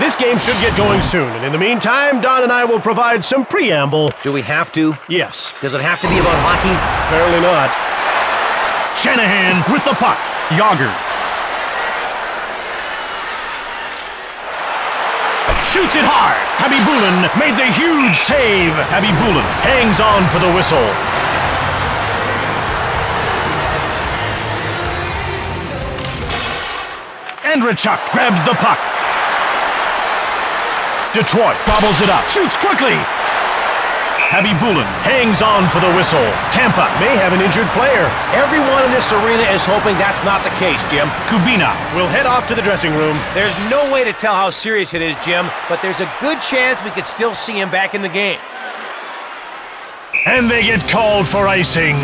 This game should get going soon, and in the meantime, Don and I will provide some preamble. Do we have to? Yes. Does it have to be about hockey? Apparently not. Shanahan with the puck. Yager. Shoots it hard. Habibulin made the huge save. Habibulin hangs on for the whistle. Andrechuk grabs the puck. Detroit bobbles it up. Shoots quickly. Habibulin hangs on for the whistle. Tampa may have an injured player. Everyone in this arena is hoping that's not the case, Jim. Kubina will head off to the dressing room. There's no way to tell how serious it is, Jim, but there's a good chance we could still see him back in the game. And they get called for icing.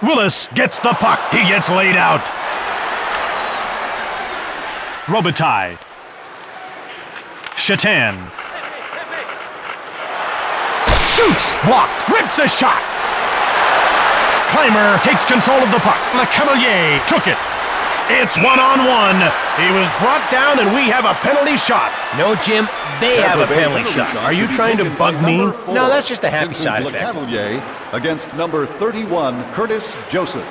Willis gets the puck. He gets laid out. Robitaille. Shatan. Shoots! Blocked. Rips a shot. Clymer takes control of the puck. Le Cavalier took it. It's one-on-one. He was brought down, and we have a penalty shot. No, Jim, they have a penalty shot. Are you trying to bug me? No, that's just a happy side effect. Cavalier against number 31, Curtis Joseph.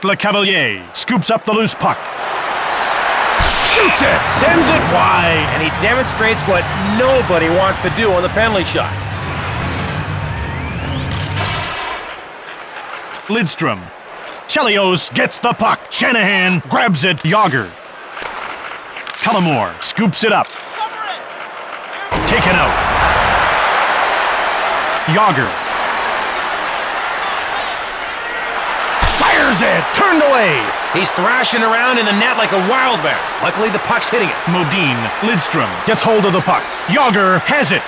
Le Cavalier scoops up the loose puck. Shoots it! Sends it wide! And he demonstrates what nobody wants to do on the penalty shot. Lidstrom. Chelios gets the puck. Shanahan grabs it. Yager. Cullimore scoops it up. Taken out. Yager. Fires it! Turned away! He's thrashing around in the net like a wild man. Luckily, the puck's hitting it. Modine. Lidstrom gets hold of the puck. Yager has it.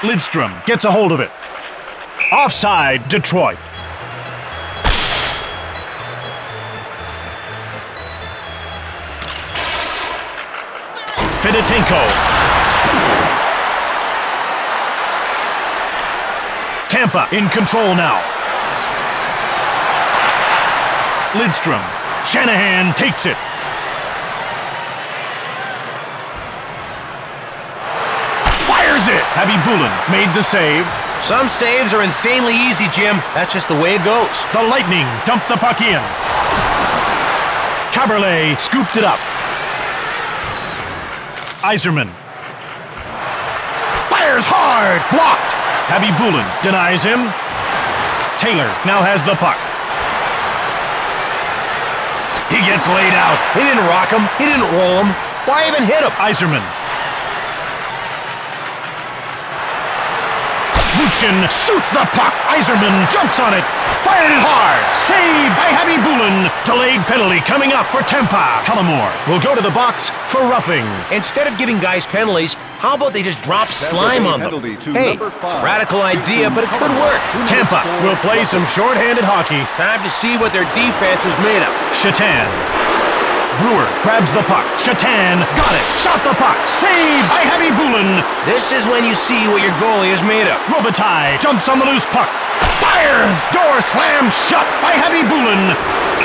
Lidstrom gets a hold of it. Offside, Detroit. Fedotenko. Tampa in control now. Lidstrom. Shanahan takes it. Fires it! Habibulin made the save. Some saves are insanely easy, Jim. That's just the way it goes. The Lightning dumped the puck in. Caberlet scooped it up. Iserman. Fires hard! Blocked! Habibulin denies him. Taylor now has the puck. He gets laid out. He didn't rock him. He didn't roll him. Why even hit him? Iserman. Luchin shoots the puck. Iserman jumps on it. Fired it hard. Save by Habibulin. Delayed penalty coming up for Tampa. Cullimore will go to the box for roughing. Instead of giving guys penalties, how about they just drop slime on them? Hey, it's a radical idea, but it could work. Tampa will play some short-handed hockey. Time to see what their defense is made of. Shatan. Brewer grabs the puck. Shatan got it. Shot the puck. Save by Habibulin. This is when you see what your goalie is made of. Robitaille jumps on the loose puck. Fires! Door slammed shut by Habibulin.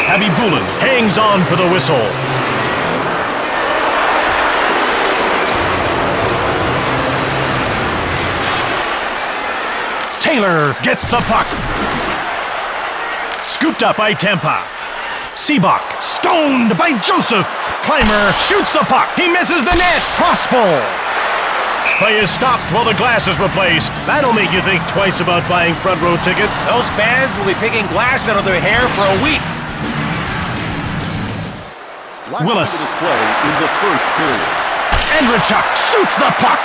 Habibulin hangs on for the whistle. Taylor gets the puck. Scooped up by Tampa. Seabach stoned by Joseph. Clymer shoots the puck. He misses the net. Prospel. Play is stopped while the glass is replaced. That'll make you think twice about buying front row tickets. Those fans will be picking glass out of their hair for a week. Willis. Play in the first period. Andrechuk shoots the puck.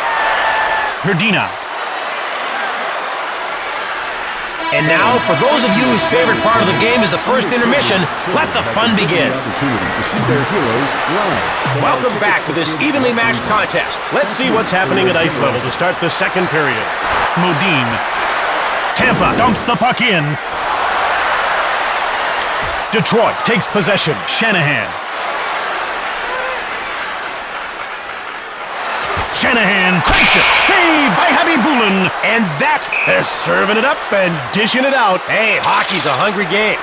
Herdina. And now, for those of you whose favorite part of the game is the first intermission, let the fun begin. Opportunity to see their heroes live. Welcome back to this evenly matched contest. Let's see what's happening at ice level to start the second period. Modine. Tampa dumps the puck in. Detroit takes possession. Shanahan. Shanahan cranks it. Saved by Habibulin. And that's... They're serving it up and dishing it out. Hey, hockey's a hungry game.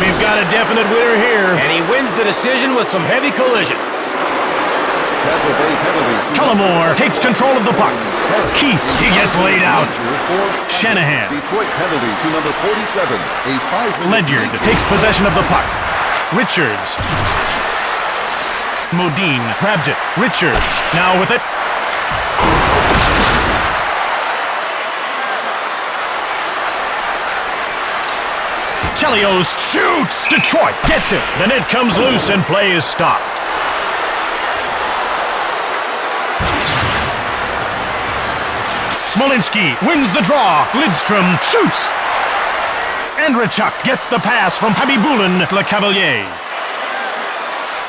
We've got a definite winner here. And he wins the decision with some heavy collision. Cullimore takes control of the puck. Keith, he gets laid out. Shanahan. Detroit penalty to number 47. A 5-minute Ledyard takes possession of the puck. Richards. Modine grabbed it. Richards now with it. Chelios shoots. Detroit gets it. The net comes loose and play is stopped. Smolinski wins the draw. Lidstrom shoots. Andrechuk gets the pass from Habibulin Le Cavalier.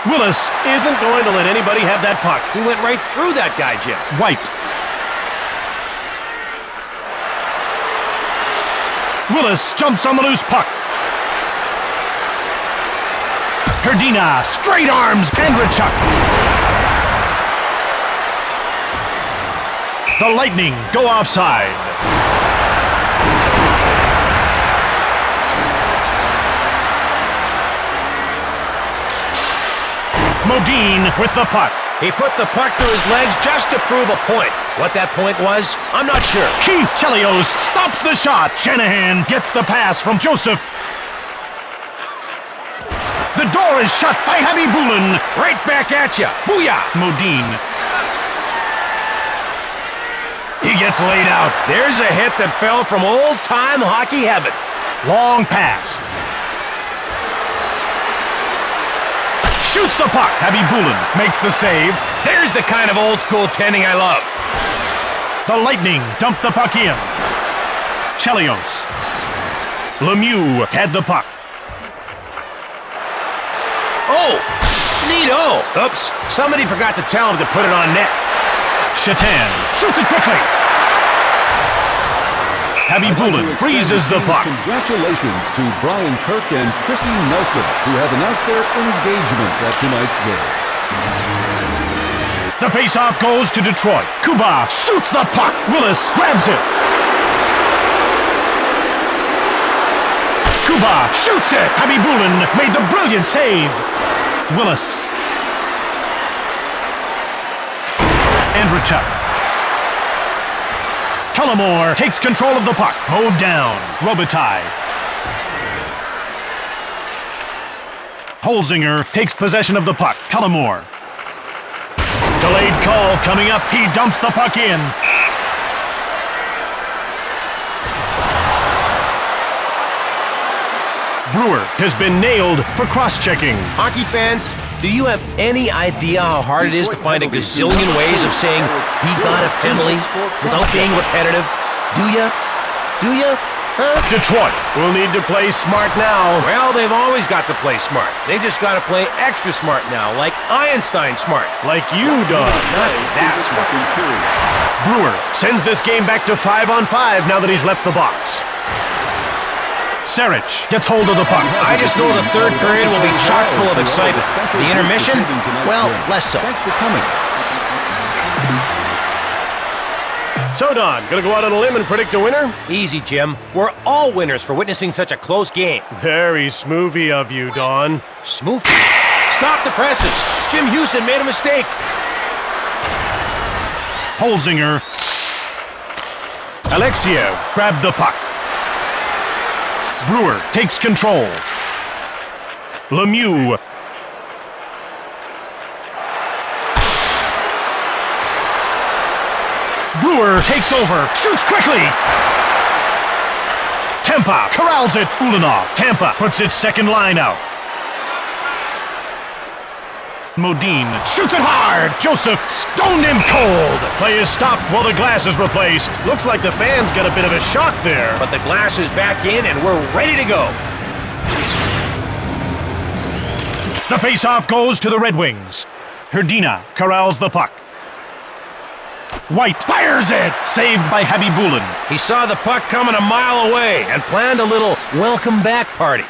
Willis isn't going to let anybody have that puck. He went right through that guy, Jim. White. Willis jumps on the loose puck. Herdina straight arms Andrechuk. The Lightning go offside. Modine with the puck. He put the puck through his legs just to prove a point. What that point was, I'm not sure. Keith Chelios stops the shot. Shanahan gets the pass from Joseph. The door is shut by Habibulin. Right back at you. Booyah! Modine. He gets laid out. There's a hit that fell from old-time hockey heaven. Long pass. Shoots the puck. Habibulin makes the save. There's the kind of old-school tending I love. The Lightning dump the puck in. Chelios. Lemieux had the puck. Oh! Neato! Oops. Somebody forgot to tell him to put it on net. Shatan shoots it quickly. Habibulin freezes the puck. Congratulations to Brian Kirk and Chrissy Nelson, who have announced their engagement at tonight's game. The faceoff goes to Detroit. Kuba shoots the puck. Willis grabs it. Kuba shoots it. Habibulin made the brilliant save. Willis. Andrechuk. Cullimore takes control of the puck. Mowed down. Robitaille. Holzinger takes possession of the puck. Cullimore. Delayed call coming up. He dumps the puck in. Brewer has been nailed for cross-checking. Hockey fans, do you have any idea how hard it is to find a gazillion ways of saying he got a penalty without being repetitive? Do ya? Do ya? Huh? Detroit will need to play smart now. Well, they've always got to play smart. They just got to play extra smart now, like Einstein smart. Like you, Don. Not that smart. Brewer sends this game back to 5-on-5 now that he's left the box. Sarich gets hold of the puck. I just know the third period will be chock full of excitement. The intermission? Well, less so. Thanks for coming. So, Don, gonna go out on a limb and predict a winner? Easy, Jim. We're all winners for witnessing such a close game. Very smoothie of you, Don. Smooth. Stop the presses. Jim Houston made a mistake. Holzinger. Alexiev grabbed the puck. Brewer takes control. Lemieux. Brewer takes over, shoots quickly. Tampa corrals it. Ulanov. Tampa puts its second line out. Modine shoots it hard. Joseph stoned him cold. Play is stopped while the glass is replaced. Looks like the fans got a bit of a shock there. But the glass is back in and we're ready to go. The faceoff goes to the Red Wings. Herdina corrals the puck. White fires it. Saved by Habibulin. He saw the puck coming a mile away and planned a little welcome back party.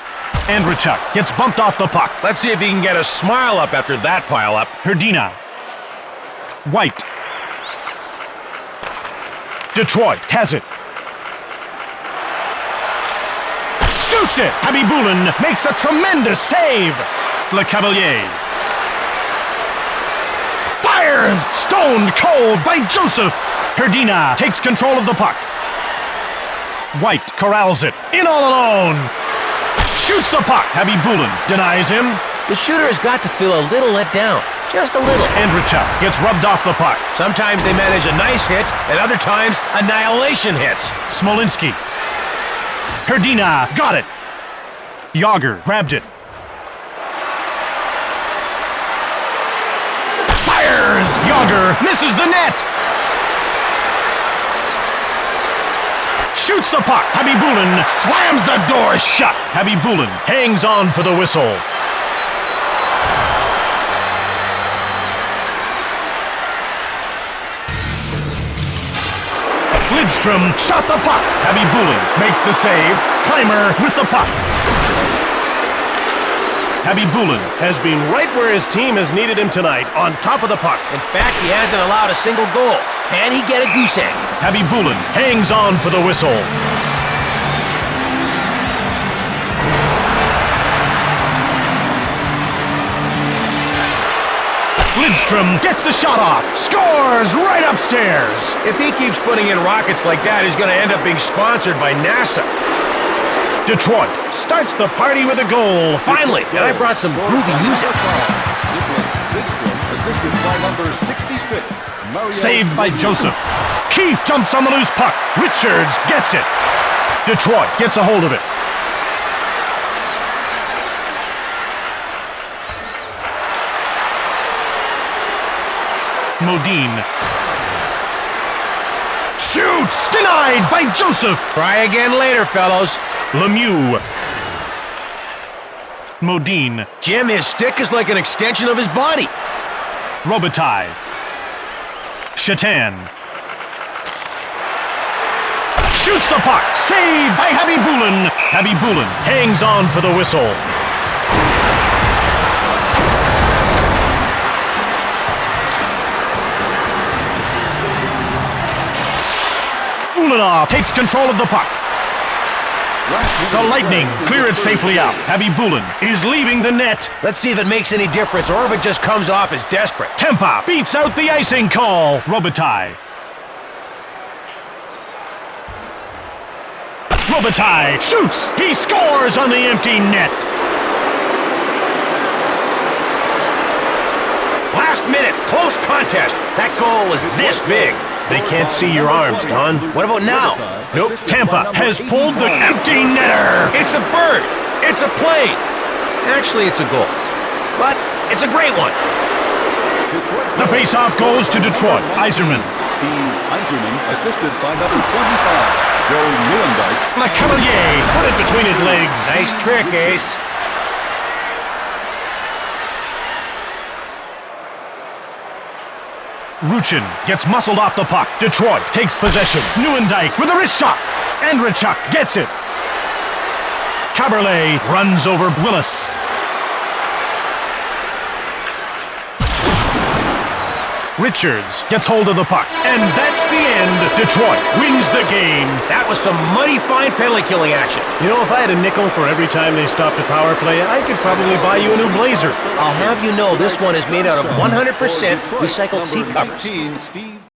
Andrechuk gets bumped off the puck. Let's see if he can get a smile up after that pile-up. Herdina. White. Detroit has it. Shoots it! Habibulin makes the tremendous save! Le Cavalier. Fires! Stoned cold by Joseph! Herdina takes control of the puck. White corrals it. In all alone! Shoots the puck! Habibulin denies him. The shooter has got to feel a little let down. Just a little. Andrechuk gets rubbed off the puck. Sometimes they manage a nice hit, and other times, annihilation hits. Smolinski. Herdina got it. Yager grabbed it. Fires! Yager misses the net. Shoots the puck. Habibulin slams the door shut. Habibulin hangs on for the whistle. Lidstrom shot the puck. Habibulin makes the save. Clymer with the puck. Habibulin has been right where his team has needed him tonight, on top of the puck. In fact, he hasn't allowed a single goal. Can he get a goose egg? Habibulin hangs on for the whistle. Lidstrom gets the shot off. Scores right upstairs. If he keeps putting in rockets like that, he's going to end up being sponsored by NASA. Detroit starts the party with a goal. Finally, and I brought some groovy music. Assisted by number 66. Saved by Joseph. Keith jumps on the loose puck. Richards gets it. Detroit gets a hold of it. Modine. Shoots! Denied by Joseph. Try again later, fellows. Lemieux. Modine. Jim, his stick is like an extension of his body. Robitaille. Chatan. Shoots the puck. Saved by Habibulin. Habibulin hangs on for the whistle. Ulanov takes control of the puck. The Lightning clear it safely out. Habibulin is leaving the net. Let's see if it makes any difference or if it just comes off as desperate. Tampa beats out the icing call. Robitaille. Robitaille shoots. He scores on the empty net. Last minute, close contest. That goal was this big. They can't see your arms, Don. What about now? Nope. Tampa has pulled the empty netter. It's a bird. It's a plane. Actually, it's a goal. But it's a great one. The face-off goes to Detroit. Yzerman. Steve Yzerman, assisted by number 25, Joe Newendike. Le Cavalier put it between his legs. Nice trick, Ace. Ruchin gets muscled off the puck. Detroit takes possession. Newendike with a wrist shot. Andrechuk gets it. Caberlet runs over Willis. Richards gets hold of the puck. And that's the end. Detroit wins the game. That was some mighty fine penalty-killing action. You know, if I had a nickel for every time they stopped a power play, I could probably buy you a new blazer. I'll have you know this one is made out of 100% recycled seat covers. Steve